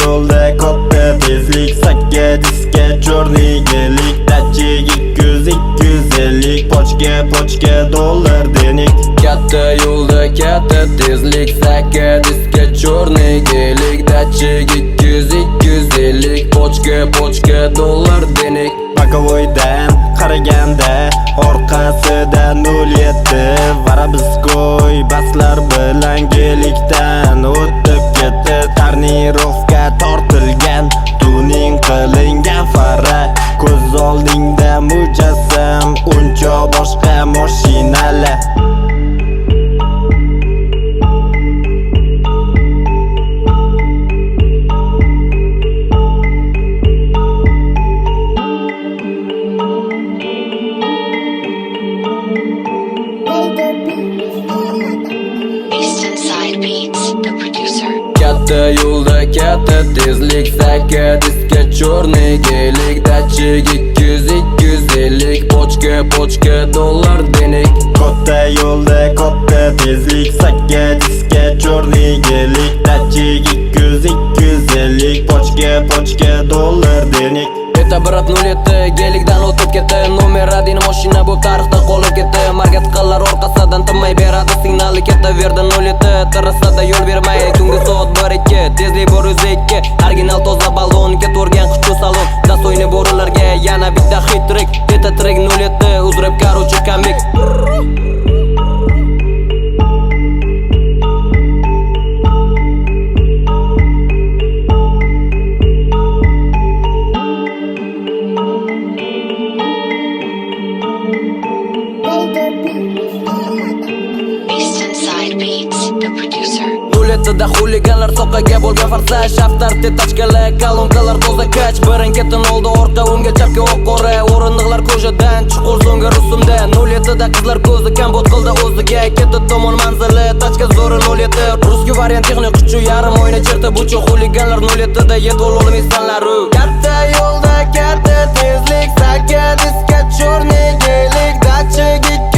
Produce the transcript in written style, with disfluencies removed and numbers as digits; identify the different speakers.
Speaker 1: yo'lda katta tezlik, sakkiz chorniy gelik, dachig 200-250, pochka dollar denik.
Speaker 2: Katta yo'lda katta tezlik, sakkiz chorniy gelik, dachig 200-250, pochka dollar denik.
Speaker 1: Bakovoydan qaraganda orqasida 07 Varabskoy baslar bilan gelikdan o'tib ketdi. Tarnirovka tortilgan, tuning qilingan fara, ko'z oldingda mujassam uncha boshqa mashinalar.
Speaker 2: Katta yo'lda katta tezlik, sakkiz chorniy gelik, dachig 200-250, pochka dollar denik.
Speaker 1: Katta yo'lda katta tezlik, sakkiz chorniy gelik, dachig 200-250, pochka dollar denik.
Speaker 2: Beta brat 07 gelikdan o'tib ketdi, nomer radin mashina bu tarixda qolib ketdi. Margat qillar orqasidan tinmay beradi signali, ketaverdi 07 trasada yo'l bermay. Tungi soat 1-2, tezlik 102, original toza balon, ketvorgan quchqu salon. Dastoyni bo'rilarga yana bitta hit trick, beta trek 07 uzrab karuchi komik. Da xuliganlar soqaga bo'lgan farsash, avtorite tachkalar, kolonkalar toza kach, birin-ketin oldi orqa o'ngga chapga oq-qora, o'rindiqlar ko'jadan chuqur so'nggi rusumda. 07 da qizlar ko'zi kambot qildi o'ziga, ketdi tomon manzili, tachka zo'ri 07. Ruskiy variant texnik kuchu yarim oyna cherta buchu, xuliganlar 07 da yetib olmaysanlar. Katta yo'lda katta tezlik, sakkiz chorniy gelik, dachig